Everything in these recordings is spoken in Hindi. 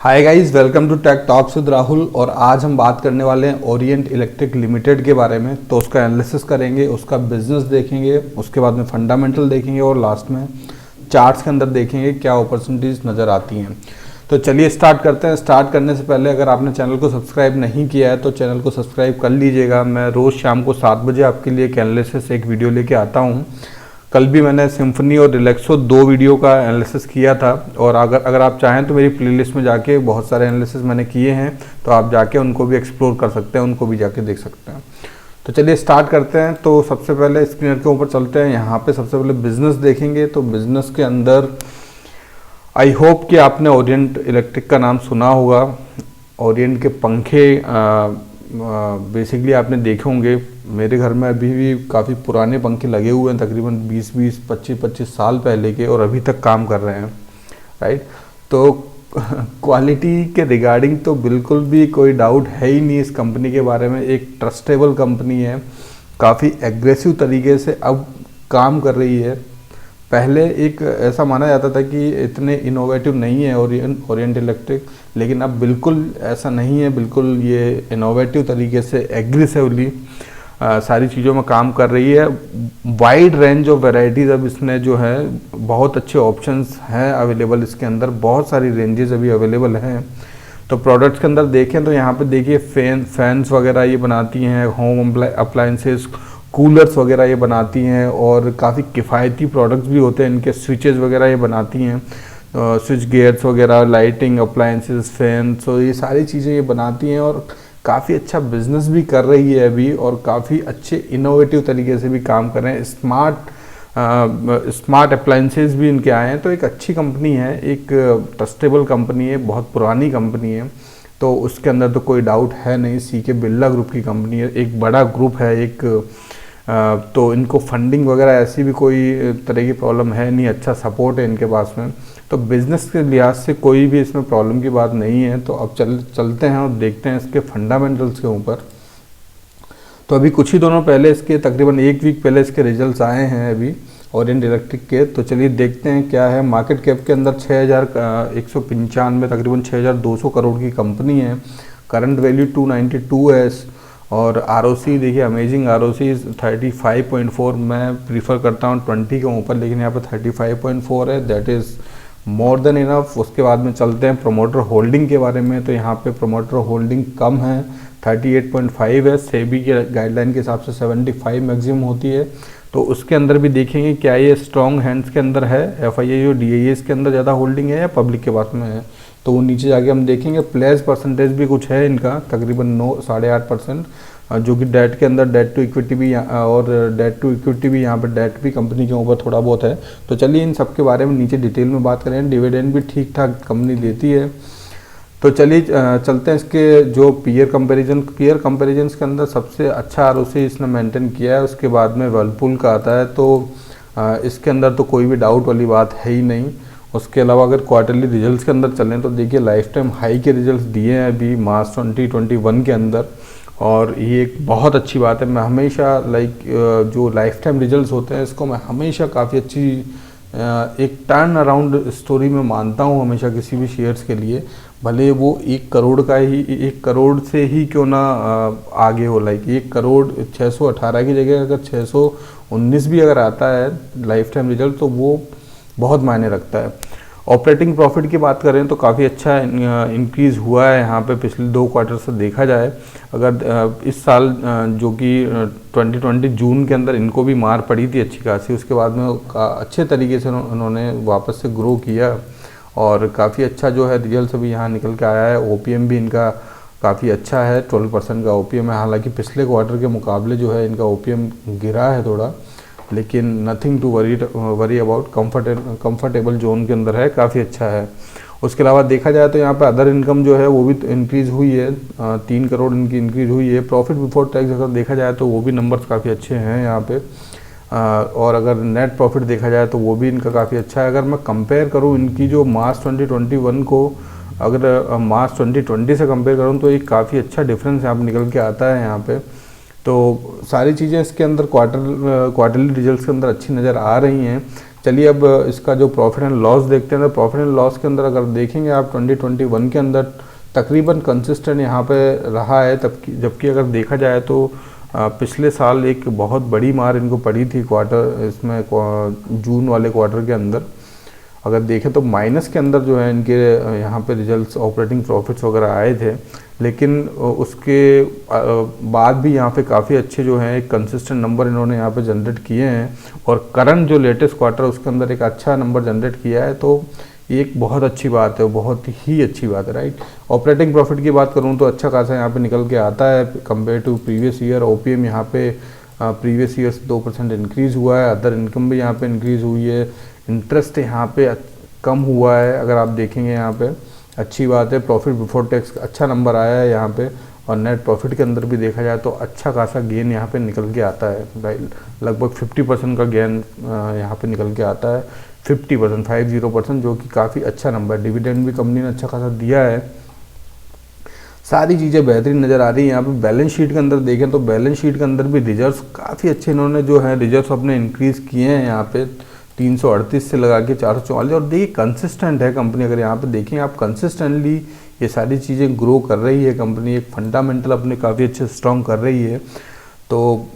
Hi guys, welcome to tech talks with Rahul. और आज हम बात करने वाले हैं ओरिएंट इलेक्ट्रिक लिमिटेड के बारे में। तो उसका एनालिसिस करेंगे, उसका बिजनेस देखेंगे, उसके बाद में फंडामेंटल देखेंगे और लास्ट में चार्ट्स के अंदर देखेंगे क्या अपॉर्चुनिटीज़ नज़र आती हैं। तो चलिए स्टार्ट करते हैं। स्टार्ट करने से पहले अगर आपने चैनल को सब्सक्राइब नहीं किया है तो चैनल को सब्सक्राइब कर लीजिएगा। मैं रोज़ शाम को 7 बजे आपके लिए एक एनालिसिस एक वीडियो लेके आता हूँ। कल भी मैंने सिम्फनी और रिलैक्सो 2 वीडियो का एनालिसिस किया था। और अगर आप चाहें तो मेरी प्लेलिस्ट में जाके बहुत सारे एनालिसिस मैंने किए हैं, तो आप जाके उनको भी एक्सप्लोर कर सकते हैं, उनको भी जाके देख सकते हैं। तो चलिए स्टार्ट करते हैं। तो सबसे पहले स्क्रीन के ऊपर चलते हैं। यहाँ पे सबसे पहले बिजनेस देखेंगे। तो बिजनेस के अंदर आई होप कि आपने ओरिएंट इलेक्ट्रिक का नाम सुना होगा। ओरिएंट के पंखे बेसिकली आपने देखे होंगे। मेरे घर में अभी भी काफ़ी पुराने पंखे लगे हुए हैं, तकरीबन 20-20, 25-25 साल पहले के, और अभी तक काम कर रहे हैं, राइट। तो क्वालिटी के रिगार्डिंग तो बिल्कुल भी कोई डाउट है ही नहीं इस कंपनी के बारे में। एक ट्रस्टेबल कंपनी है, काफ़ी एग्रेसिव तरीके से अब काम कर रही है। पहले एक ऐसा माना जाता था कि इतने इनोवेटिव नहीं है ओरिएंट इलेक्ट्रिक, लेकिन अब बिल्कुल ऐसा नहीं है। बिल्कुल ये इनोवेटिव तरीके से एग्रेसिवली सारी चीज़ों में काम कर रही है। वाइड रेंज ऑफ वैरायटीज़ अब इसने जो है, बहुत अच्छे ऑप्शंस हैं अवेलेबल इसके अंदर, बहुत सारी रेंजेस अभी अवेलेबल हैं। तो प्रोडक्ट्स के अंदर देखें तो यहाँ पे देखिए फैंस वगैरह ये बनाती हैं, होम अप्लायंसेस, कूलर्स वगैरह ये बनाती हैं, और काफ़ी किफ़ायती प्रोडक्ट्स भी होते हैं इनके। स्विचेस वगैरह ये बनाती हैं, स्विच गियर्स वगैरह, लाइटिंग अप्लायंसेस, फैन, तो ये सारी चीज़ें ये बनाती हैं और काफ़ी अच्छा बिजनेस भी कर रही है अभी, और काफ़ी अच्छे इनोवेटिव तरीके से भी काम कर रहे हैं। स्मार्ट अप्लायंसेस भी इनके आए हैं। तो एक अच्छी कंपनी है, एक ट्रस्टेबल कंपनी है, बहुत पुरानी कंपनी है। तो उसके अंदर तो कोई डाउट है नहीं। सीके बिरला ग्रुप की कंपनी है, एक बड़ा ग्रुप है एक। तो इनको फंडिंग वगैरह ऐसी भी कोई तरह की प्रॉब्लम है नहीं, अच्छा सपोर्ट है इनके पास में। तो बिज़नेस के लिहाज से कोई भी इसमें प्रॉब्लम की बात नहीं है। तो अब चलते हैं और देखते हैं इसके फंडामेंटल्स के ऊपर। तो अभी कुछ ही दिनों पहले, इसके तकरीबन 1 वीक पहले इसके रिजल्ट्स आए हैं अभी ओरिएंट इलेक्ट्रिक के। तो चलिए देखते हैं क्या है। मार्केट कैप के अंदर 6195, तकरीबन 6200 करोड़ की कंपनी है। करंट वैल्यू 292 है। और आरओसी देखिए, अमेजिंग आरओसी 35.4। मैं प्रीफर करता हूँ 20 के ऊपर, लेकिन यहाँ पे 35.4 है, that is more than enough. उसके बाद में चलते हैं प्रोमोटर होल्डिंग के बारे में। तो यहाँ पे प्रोमोटर होल्डिंग कम है, 38.5 है। सेबी के गाइडलाइन के हिसाब से 75 मैक्सिमम होती है। तो उसके अंदर भी देखेंगे क्या ये स्ट्रॉन्ग हैंड्स के अंदर है, एफआईआई और डीआईएस के अंदर ज़्यादा होल्डिंग है या पब्लिक के पास में है। तो वो नीचे जाके हम देखेंगे। प्लेस परसेंटेज भी कुछ है इनका, तकरीबन 9-8.5%, जो कि डेट के अंदर डेट टू इक्विटी भी, और डेट टू इक्विटी भी, यहाँ पर डेट भी कंपनी के ऊपर थोड़ा बहुत है। तो चलिए इन सब के बारे में नीचे डिटेल में बात करें। डिविडेंड भी ठीक ठाक कंपनी देती है। तो चलिए चलते हैं इसके जो पीयर कंपेरिजन्स के अंदर सबसे अच्छा आरओसी इसने मेंटेन किया है। उसके बाद में वर्लपूल का आता है। तो इसके अंदर तो कोई भी डाउट वाली बात है ही नहीं। उसके अलावा अगर क्वार्टरली रिजल्ट्स के अंदर चलें तो देखिए, लाइफ टाइम हाई के रिजल्ट्स दिए हैं अभी मार्च 2021 के अंदर, और ये एक बहुत अच्छी बात है। मैं हमेशा जो लाइफ टाइम रिजल्ट्स होते हैं, इसको मैं हमेशा काफ़ी अच्छी एक टर्न अराउंड स्टोरी में मानता हूँ हमेशा किसी भी शेयर्स के लिए। भले वो 1 करोड़ से ही क्यों ना आगे हो। 1 करोड़ 618 की जगह अगर 619 भी अगर आता है लाइफ टाइम रिजल्ट, तो वो बहुत मायने रखता है। ऑपरेटिंग प्रॉफिट की बात करें तो काफ़ी अच्छा इंक्रीज़ हुआ है यहाँ पे पिछले 2 क्वार्टर से देखा जाए। अगर इस साल जो कि 2020 जून के अंदर इनको भी मार पड़ी थी अच्छी खासी, उसके बाद में अच्छे तरीके से उन्होंने वापस से ग्रो किया, और काफ़ी अच्छा जो है रिजल्ट अभी यहाँ निकल के आया है। ओपीएम भी इनका काफ़ी अच्छा है, 12% का ओपीएम है। हालांकि पिछले क्वार्टर के मुकाबले जो है इनका ओपीएम गिरा है थोड़ा, लेकिन nothing to worry about, comfortable zone के अंदर है, काफ़ी अच्छा है। उसके अलावा देखा जाए तो यहाँ पे अदर इनकम जो है वो भी इंक्रीज़ हुई है, 3 करोड़ इनकी इंक्रीज़ हुई है। प्रॉफिट बिफोर टैक्स अगर देखा जाए तो वो भी नंबर्स काफ़ी अच्छे हैं यहाँ पे। और अगर नेट प्रॉफिट देखा जाए तो वो भी इनका काफ़ी अच्छा है। अगर मैं कंपेयर करूँ इनकी जो मार्च 2021 को, अगर मार्च 2020 से कंपेयर करूँ, तो एक काफ़ी अच्छा डिफरेंस यहाँ पर निकल के आता है यहाँ पे। तो सारी चीज़ें इसके अंदर क्वार्टरली रिजल्ट्स के अंदर अच्छी नज़र आ रही हैं। चलिए अब इसका जो प्रॉफिट एंड लॉस देखते हैं। तो प्रॉफिट एंड लॉस के अंदर अगर देखेंगे आप 2021 के अंदर तकरीबन कंसिस्टेंट यहाँ पे रहा है, जबकि अगर देखा जाए तो पिछले साल एक बहुत बड़ी मार इनको पड़ी थी क्वार्टर इसमें जून वाले क्वार्टर के अंदर। अगर देखें तो माइनस के अंदर जो है इनके यहाँ पे रिजल्ट्स ऑपरेटिंग प्रॉफिट्स वगैरह आए थे, लेकिन उसके बाद भी यहाँ पे काफ़ी अच्छे जो हैं एक कंसिस्टेंट नंबर इन्होंने यहाँ पे जनरेट किए हैं, और करंट जो लेटेस्ट क्वार्टर उसके अंदर एक अच्छा नंबर जनरेट किया है। तो ये एक बहुत अच्छी बात है, बहुत ही अच्छी बात है, राइट। ऑपरेटिंग प्रॉफिट की बात करूँ तो अच्छा खासा यहाँ पे निकल के आता है compare to previous year. OPM यहाँ पे प्रीवियस ईयर से 2% इंक्रीज़ हुआ है, अदर इनकम भी यहाँ पे इंक्रीज़ हुई है, इंटरेस्ट यहाँ पे कम हुआ है अगर आप देखेंगे यहाँ पे, अच्छी बात है। प्रॉफिट बिफोर टैक्स अच्छा नंबर आया है यहाँ पे, और नेट प्रॉफिट के अंदर भी देखा जाए तो अच्छा खासा गेन यहाँ पे निकल के आता है, राइट। लगभग 50% का गेन यहाँ पे निकल के आता है, 50%, जो कि काफ़ी अच्छा नंबर है। डिविडेंड भी कंपनी ने अच्छा खासा दिया है, सारी चीज़ें बेहतरीन नज़र आ रही है। यहाँ पे बैलेंस शीट के अंदर देखें तो बैलेंस शीट के अंदर भी रिजर्व्स काफ़ी अच्छे इन्होंने जो है रिजर्व्स अपने इंक्रीज़ किए हैं यहाँ पे 338 से लगा के 444। और देखिए कंसिस्टेंट है कंपनी, अगर यहाँ पे देखें आप कंसिस्टेंटली ये सारी चीज़ें ग्रो कर रही है कंपनी, एक फंडामेंटल अपने काफ़ी अच्छे स्ट्रॉन्ग कर रही है। तो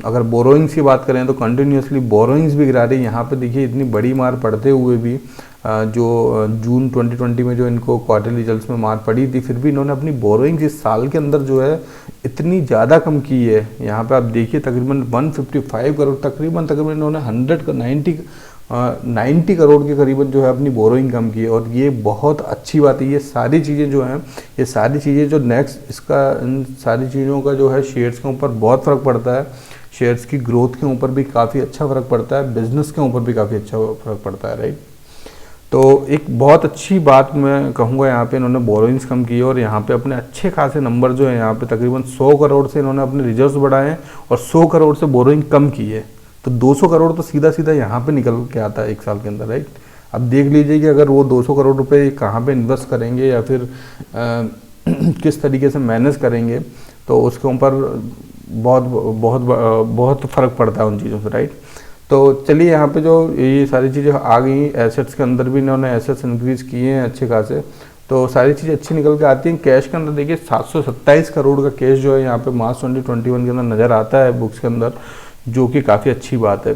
अगर बोरोइंग्स की बात करें तो कंटिन्यूसली बोरोइंग्स भी गिरा रही है। यहाँ पे देखिए इतनी बड़ी मार पड़ते हुए भी जो जून 2020 में जो इनको क्वार्टरली रिजल्ट्स में मार पड़ी थी, फिर भी इन्होंने अपनी बोरोइंग्स इस साल के अंदर जो है इतनी ज़्यादा कम की है। यहाँ पे आप देखिए तकरीबन 155 करोड़ तकरीबन इन्होंने 90 करोड़ के करीबन जो है अपनी बोरोइंग कम की है, और ये बहुत अच्छी बात है। ये सारी चीज़ें जो हैं, ये सारी चीज़ें जो नेक्स्ट इसका इन सारी चीज़ों का जो है शेयर्स के ऊपर बहुत फ़र्क पड़ता है, शेयर्स की ग्रोथ के ऊपर भी काफ़ी अच्छा फ़र्क पड़ता है, बिजनेस के ऊपर भी काफ़ी अच्छा फ़र्क पड़ता है, राइट। तो एक बहुत अच्छी बात मैं कहूँगा यहाँ पे इन्होंने बोरोइंग्स कम की है, और यहाँ पे अपने अच्छे खासे नंबर जो है यहाँ पे तकरीबन 100 करोड़ से इन्होंने अपने रिजर्व्स बढ़ाए हैं और 100 करोड़ से बोरोइंग कम की है। तो 200 करोड़ तो सीधा सीधा यहाँ पे निकल के आता है एक साल के अंदर, राइट। अब देख लीजिए कि अगर वो 200 करोड़ रुपए कहाँ पे इन्वेस्ट करेंगे या फिर किस तरीके से मैनेज करेंगे, तो उसके ऊपर बहुत बहुत बहुत फ़र्क पड़ता है उन चीज़ों से, राइट। तो चलिए यहाँ पे जो ये सारी चीज़ें आ गई, एसेट्स के अंदर भी इन्होंने एसेट्स इंक्रीज़ किए हैं अच्छे खासे, तो सारी चीज़ें अच्छी निकल के आती हैं। कैश के अंदर देखिए 727 करोड़ का कैश जो है यहाँ पे मार्च 2021 के अंदर नज़र आता है बुक्स के अंदर, जो कि काफ़ी अच्छी बात है।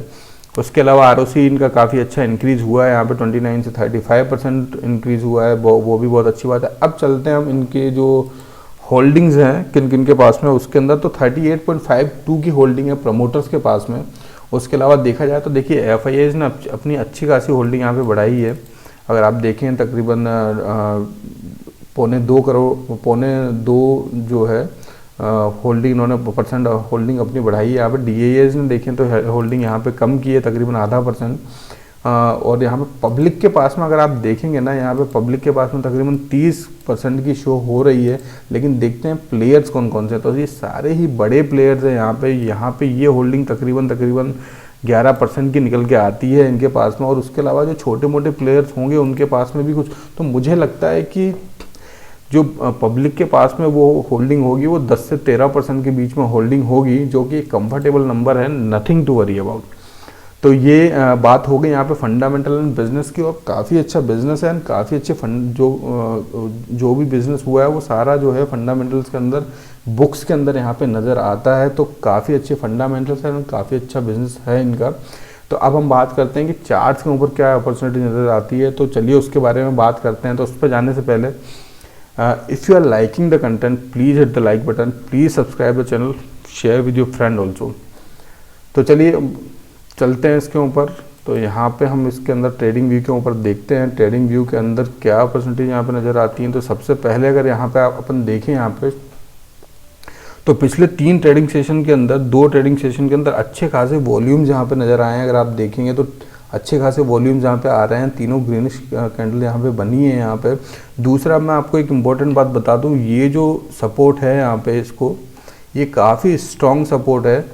उसके अलावा आरओसी इनका काफ़ी अच्छा इंक्रीज़ हुआ है, यहाँ पे 29 से 35% इंक्रीज़ हुआ है, वो भी बहुत अच्छी बात है। अब चलते हैं हम इनके जो होल्डिंग्स हैं किन किन के पास में, उसके अंदर तो 38.52 की होल्डिंग है प्रमोटर्स के पास में। उसके अलावा देखा जाए तो देखिए एफआईआईज़ ने अपनी अच्छी खासी होल्डिंग यहाँ पे बढ़ाई है। अगर आप देखें तकरीबन 2.25 करोड़ जो है होल्डिंग इन्होंने परसेंट होल्डिंग अपनी बढ़ाई है। यहाँ पे डीएएस ने देखें तो होल्डिंग यहाँ पे कम की है तकरीबन आधा %। और यहाँ पे पब्लिक के पास में अगर आप देखेंगे ना, यहाँ पे पब्लिक के पास में तकरीबन 30% की शो हो रही है। लेकिन देखते हैं प्लेयर्स कौन कौन से, तो ये सारे ही बड़े प्लेयर्स हैं यहाँ पे ये होल्डिंग तकरीबन 11% की निकल के आती है इनके पास में। और उसके अलावा जो छोटे मोटे प्लेयर्स होंगे उनके पास में भी कुछ, तो मुझे लगता है कि जो पब्लिक के पास में वो होल्डिंग होगी वो 10 से 13% के बीच में होल्डिंग होगी, जो कि कंफर्टेबल नंबर है, नथिंग टू वरी अबाउट। तो ये बात हो गई यहाँ पे फंडामेंटल एंड बिजनेस की, और काफ़ी अच्छा बिजनेस है एंड काफ़ी अच्छे फंड जो भी बिजनेस हुआ है वो सारा जो है फंडामेंटल्स के अंदर बुक्स के अंदर यहाँ पे नज़र आता है। तो काफ़ी अच्छे फंडामेंटल्स हैं, काफ़ी अच्छा बिजनेस है इनका। तो अब हम बात करते हैं कि चार्ट्स के ऊपर क्या अपॉर्चुनिटी नज़र आती है, तो चलिए उसके बारे में बात करते हैं। तो उस पर जाने से पहले if you are liking the content please hit the like button, please subscribe the channel, share with your friend also. तो चलिए चलते हैं इसके ऊपर। तो यहाँ पे हम इसके अंदर ट्रेडिंग व्यू के ऊपर देखते हैं, ट्रेडिंग व्यू के अंदर क्या अपॉर्चुनिटी यहाँ पे नज़र आती हैं। तो सबसे पहले अगर यहाँ पे आप अपन देखें यहाँ पे, तो पिछले 3 ट्रेडिंग सेशन के अंदर 2 ट्रेडिंग सेशन के अंदर अच्छे खासे वॉल्यूम्स यहाँ पे नज़र आए हैं। अगर आप देखेंगे तो अच्छे खासे वॉल्यूम्स यहाँ पे आ रहे हैं, तीनों ग्रीनिश कैंडल यहाँ पे बनी है यहाँ पे। दूसरा मैं आपको एक इम्पॉर्टेंट बात बता दूँ, ये जो सपोर्ट है यहाँ पे इसको, ये काफ़ी स्ट्रॉन्ग सपोर्ट है।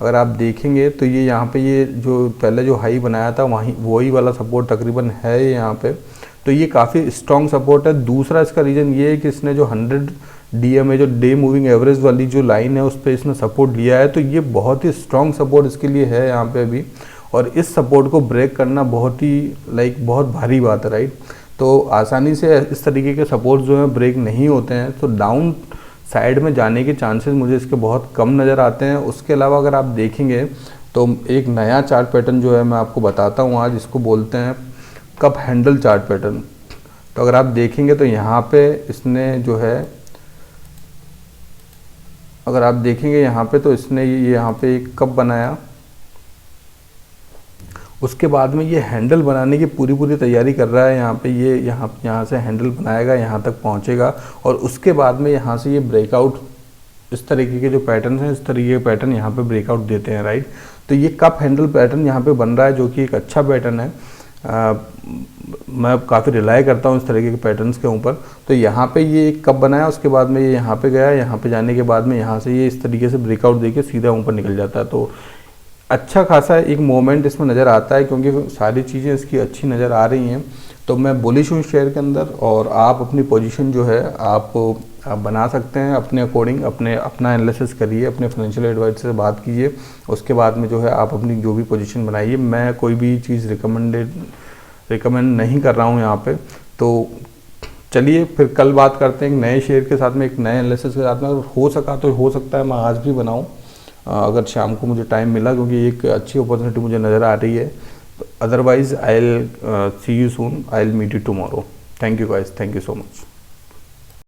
अगर आप देखेंगे तो ये यहाँ पे ये जो पहले जो हाई बनाया था वही वाला सपोर्ट तकरीबन है यहाँ पे, तो ये काफ़ी स्ट्रॉन्ग सपोर्ट है। दूसरा इसका रीज़न ये है कि इसने जो 100 DMA जो डे मूविंग एवरेज वाली जो लाइन है उस पर इसने सपोर्ट लिया है, तो ये बहुत ही स्ट्रॉन्ग सपोर्ट इसके लिए है यहाँ पे अभी। और इस सपोर्ट को ब्रेक करना बहुत ही बहुत भारी बात है, राइट। तो आसानी से इस तरीके के सपोर्ट जो है ब्रेक नहीं होते हैं, तो डाउन साइड में जाने के चांसेस मुझे इसके बहुत कम नज़र आते हैं। उसके अलावा अगर आप देखेंगे तो एक नया चार्ट पैटर्न जो है मैं आपको बताता हूँ आज, इसको बोलते हैं कप हैंडल चार्ट पैटर्न। तो अगर आप देखेंगे तो यहाँ पे इसने जो है, अगर आप देखेंगे यहाँ पे तो इसने यहाँ पे एक कप बनाया, उसके बाद में ये हैंडल बनाने की पूरी तैयारी कर रहा है। यहाँ पे ये यहाँ से हैंडल बनाएगा, यहाँ तक पहुँचेगा और उसके बाद में यहाँ से ये ब्रेकआउट, इस तरीके के जो पैटर्न हैं, इस तरीके के पैटर्न यहाँ पे ब्रेकआउट देते हैं, राइट। तो ये कप हैंडल पैटर्न यहाँ पे बन रहा है, जो कि एक अच्छा पैटर्न है। मैं काफ़ी रिलाई करता हूँ इस तरीके के पैटर्न्स के ऊपर। तो यहाँ पे ये एक कप बनाया, उसके बाद में ये यहाँ पे गया, यहाँ पे जाने के बाद में यहाँ से ये इस तरीके से ब्रेकआउट देके सीधा ऊपर निकल जाता है। तो अच्छा खासा एक मोमेंट इसमें नज़र आता है, क्योंकि सारी चीज़ें इसकी अच्छी नज़र आ रही हैं। तो मैं बुलिश हूँ शेयर के अंदर, और आप अपनी पोजीशन जो है आप बना सकते हैं अपने अकॉर्डिंग। अपना एनालिसिस करिए, अपने फाइनेंशियल एडवाइजर से बात कीजिए, उसके बाद में जो है आप अपनी जो भी पोजीशन बनाइए। मैं कोई भी चीज़ रिकमेंड नहीं कर रहा हूँ यहाँ पे। तो चलिए फिर कल बात करते हैं एक नए शेयर के साथ में, एक नए एनालिसिस के साथ में। अगर हो सका तो हो सकता है मैं आज भी बनाऊँ, अगर शाम को मुझे टाइम मिला, क्योंकि एक अच्छी अपॉर्चुनिटी मुझे नज़र आ रही है। Otherwise I will see you soon, I will meet you tomorrow. Thank you guys, thank you so much.